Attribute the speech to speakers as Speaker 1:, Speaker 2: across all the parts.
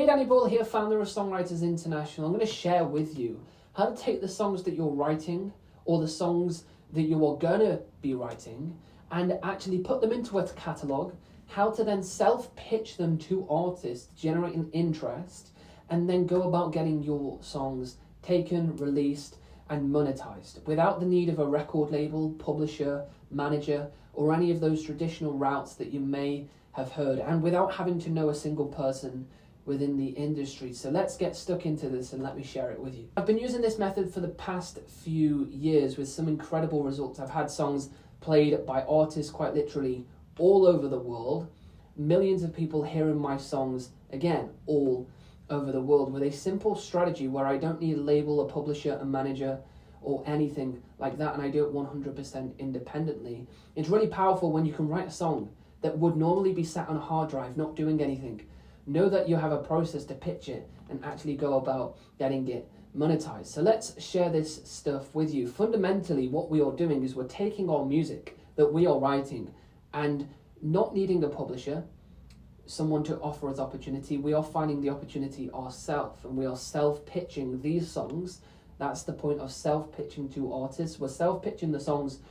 Speaker 1: Danny Ball here, founder of Songwriters International. I'm going to share with you how to take the songs that you're writing or the songs that you are going to be writing and actually put them into a catalogue, how to then self-pitch them to artists, generating interest, and then go about getting your songs taken, released, and monetized without the need of a record label, publisher, manager, or any of those traditional routes that you may have heard, and without having to know a single person within the industry. So let's get stuck into this and let me share it with you. I've been using this method for the past few years with some incredible results. I've had songs played by artists quite literally all over the world, millions of people hearing my songs, again, all over the world, with a simple strategy where I don't need a label, a publisher, a manager, or anything like that, and I do it 100% independently. It's really powerful when you can write a song that would normally be sat on a hard drive, not doing anything. Know that you have a process to pitch it and actually go about getting it monetized. So let's share this stuff with you. Fundamentally, what we are doing is we're taking our music that we are writing and not needing a publisher, someone to offer us opportunity. We are finding the opportunity ourselves, and we are self-pitching these songs. That's the point of self-pitching to artists. We're self-pitching the songs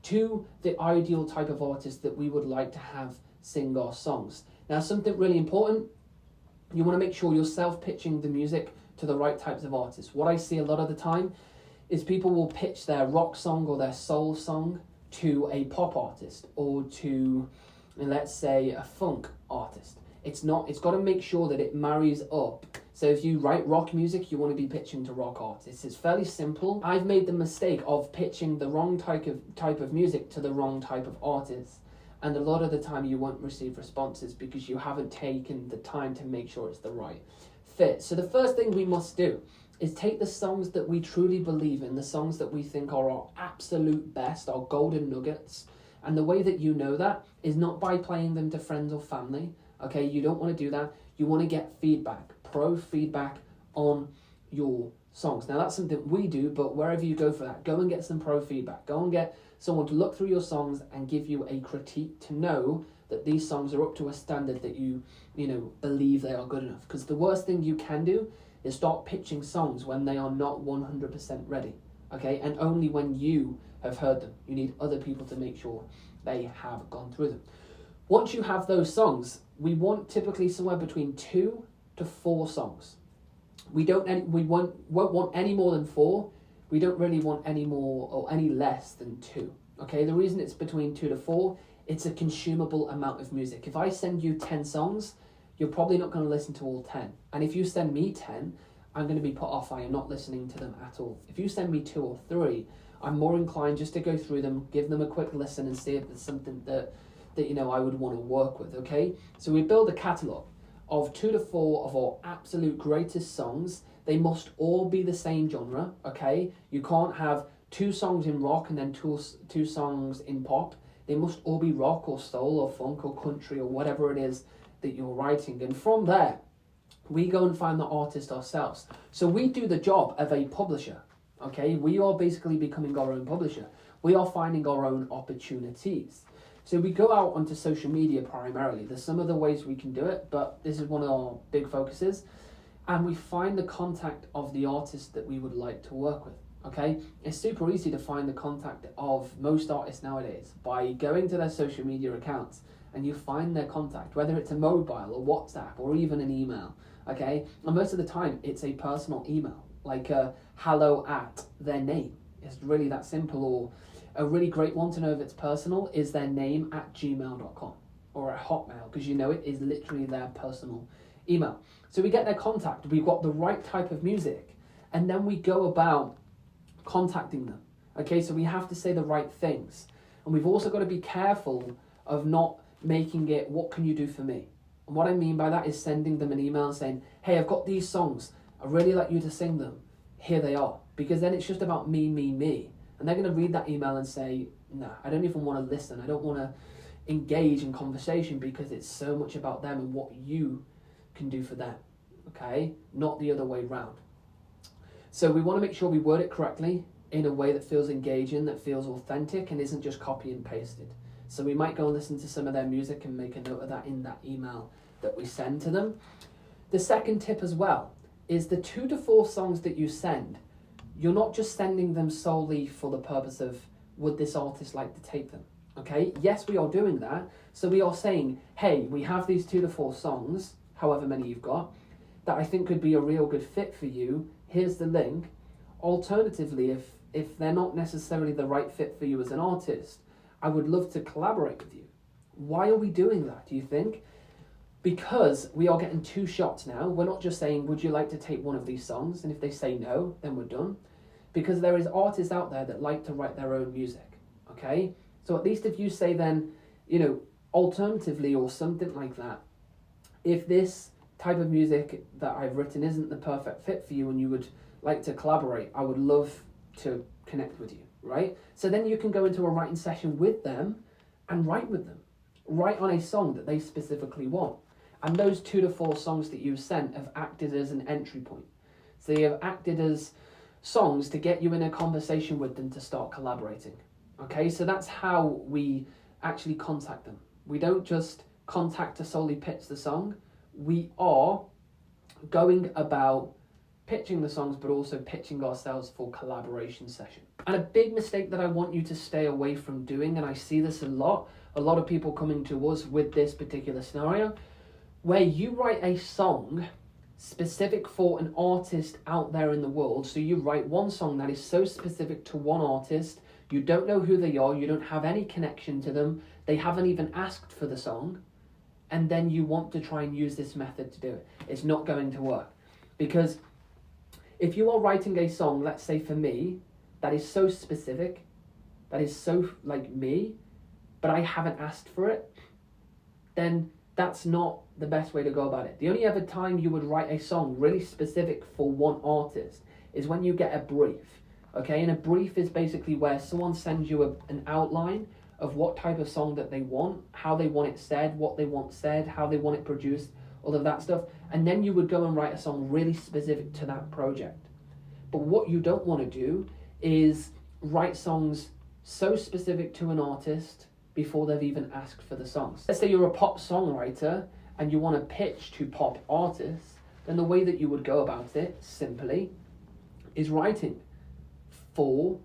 Speaker 1: to the ideal type of artist that we would like to have sing our songs. Now, something really important, you want to make sure you're self-pitching the music to the right types of artists. What I see a lot of the time is people will pitch their rock song or their soul song to a pop artist or to, let's say, a funk artist. It's got to make sure that it marries up. So if you write rock music, you want to be pitching to rock artists. It's fairly simple. I've made the mistake of pitching the wrong type of music to the wrong type of artist. And a lot of the time you won't receive responses because you haven't taken the time to make sure it's the right fit. So the first thing we must do is take the songs that we truly believe in, the songs that we think are our absolute best, our golden nuggets. And the way that you know that is not by playing them to friends or family. Okay, you don't want to do that. You want to get feedback, pro feedback on your songs. Now that's something we do, but wherever you go for that, go and get some pro feedback. Go and get someone to look through your songs and give you a critique to know that these songs are up to a standard that you believe they are good enough. Because the worst thing you can do is start pitching songs when they are not 100% ready. Okay, and only when you have heard them. You need other people to make sure they have gone through them. Once you have those songs, we want typically somewhere between 2 to 4 songs. We won't want any more than 4. We don't really want any more or any less than 2. Okay, the reason it's between 2 to 4, it's a consumable amount of music. If I send you 10 songs, you're probably not going to listen to all 10. And if you send me 10, I'm going to be put off. I am not listening to them at all. If you send me 2 or 3, I'm more inclined just to go through them, give them a quick listen and see if there's something that I would want to work with, okay? So we build a catalogue of 2 to 4 of our absolute greatest songs. They must all be the same genre, okay? You can't have 2 songs in rock and then two songs in pop. They must all be rock or soul or funk or country or whatever it is that you're writing. And from there, we go and find the artist ourselves. So we do the job of a publisher, okay? We are basically becoming our own publisher. We are finding our own opportunities. So we go out onto social media primarily. There's some other ways we can do it, but this is one of our big focuses. And we find the contact of the artist that we would like to work with, okay? It's super easy to find the contact of most artists nowadays by going to their social media accounts, and you find their contact, whether it's a mobile or WhatsApp or even an email, okay? And most of the time, it's a personal email, like hello at their name. It's really that simple. Or a really great one to know if it's personal is their name at gmail.com or at Hotmail, because it is literally their personal email. So we get their contact, we've got the right type of music, and then we go about contacting them. Okay, so we have to say the right things. And we've also got to be careful of not making it, what can you do for me? And what I mean by that is sending them an email saying, hey, I've got these songs, I'd really like you to sing them. Here they are. Because then it's just about me, me, me. And they're going to read that email and say, no, I don't even want to listen. I don't want to engage in conversation because it's so much about them and what you can do for them, okay? Not the other way round. So we want to make sure we word it correctly in a way that feels engaging, that feels authentic and isn't just copy and pasted. So we might go and listen to some of their music and make a note of that in that email that we send to them. The second tip as well is the 2 to 4 songs that you send, you're not just sending them solely for the purpose of, would this artist like to take them? Okay, yes, we are doing that. So we are saying, hey, we have these 2 to 4 songs, however many you've got, that I think could be a real good fit for you. Here's the link. Alternatively, if they're not necessarily the right fit for you as an artist, I would love to collaborate with you. Why are we doing that, do you think? Because we are getting 2 shots now. We're not just saying, would you like to take one of these songs? And if they say no, then we're done. Because there is artists out there that like to write their own music, okay? So at least if you say then, alternatively or something like that, if this type of music that I've written isn't the perfect fit for you and you would like to collaborate, I would love to connect with you, right? So then you can go into a writing session with them and write with them. Write on a song that they specifically want. And those 2 to 4 songs that you sent have acted as an entry point. So they have acted as songs to get you in a conversation with them to start collaborating. Okay, so that's how we actually contact them. We don't just contact to solely pitch the song. We are going about pitching the songs, but also pitching ourselves for collaboration session. And a big mistake that I want you to stay away from doing, and I see this a lot of people coming to us with this particular scenario, where you write a song specific for an artist out there in the world. So you write one song that is so specific to one artist, you don't know who they are, you don't have any connection to them, they haven't even asked for the song, and then you want to try and use this method to do it. It's not going to work. Because if you are writing a song, let's say for me, that is so specific, that is so like me, but I haven't asked for it, then that's not the best way to go about it. The only other time you would write a song really specific for one artist is when you get a brief, okay? And a brief is basically where someone sends you an outline of what type of song that they want, how they want it said, what they want said, how they want it produced, all of that stuff. And then you would go and write a song really specific to that project. But what you don't want to do is write songs so specific to an artist before they've even asked for the songs. Let's say you're a pop songwriter and you want to pitch to pop artists, then the way that you would go about it, simply, is writing 4,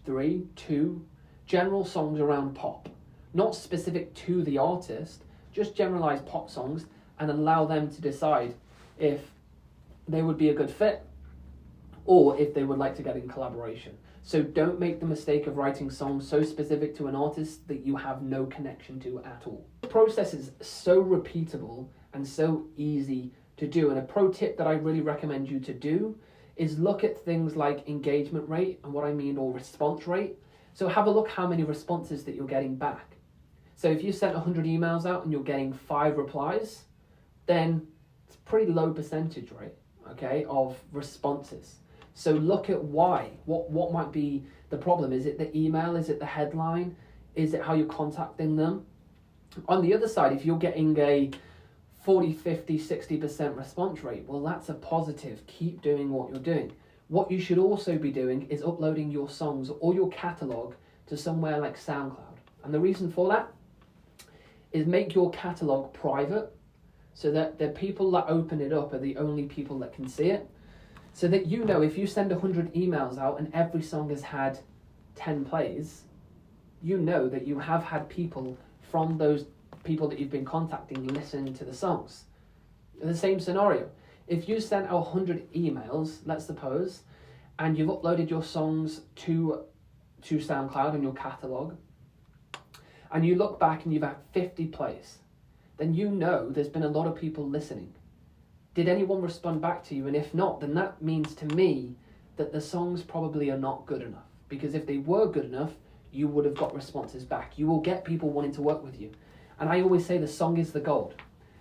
Speaker 1: 3, 2 general songs around pop. Not specific to the artist, just generalized pop songs, and allow them to decide if they would be a good fit or if they would like to get in collaboration. So don't make the mistake of writing songs so specific to an artist that you have no connection to at all. The process is so repeatable and so easy to do. And a pro tip that I really recommend you to do is look at things like engagement rate, and what I mean, or response rate. So have a look how many responses that you're getting back. So if you sent 100 emails out and you're getting 5 replies, then it's a pretty low percentage rate, okay, of responses. So look at why. What might be the problem? Is it the email? Is it the headline? Is it how you're contacting them? On the other side, if you're getting a 40, 50, 60% response rate, well, that's a positive. Keep doing what you're doing. What you should also be doing is uploading your songs or your catalog to somewhere like SoundCloud. And the reason for that is make your catalog private so that the people that open it up are the only people that can see it. So that you know if you send 100 emails out and every song has had 10 plays, you know that you have had people from those people that you've been contacting listen to the songs. In the same scenario, if you sent out 100 emails, let's suppose, and you've uploaded your songs to SoundCloud and your catalogue, and you look back and you've had 50 plays, then you know there's been a lot of people listening. Did anyone respond back to you? And if not, then that means to me that the songs probably are not good enough. Because if they were good enough, you would have got responses back. You will get people wanting to work with you. And I always say the song is the gold.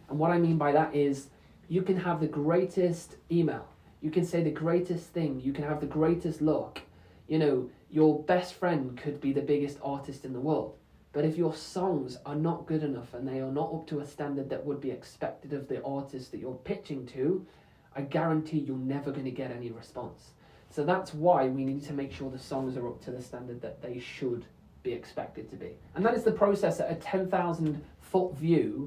Speaker 1: And what I mean by that is you can have the greatest email. You can say the greatest thing. You can have the greatest look. You know, your best friend could be the biggest artist in the world. But if your songs are not good enough and they are not up to a standard that would be expected of the artist that you're pitching to, I guarantee you're never going to get any response. So that's why we need to make sure the songs are up to the standard that they should be expected to be. And that is the process at a 10,000 foot view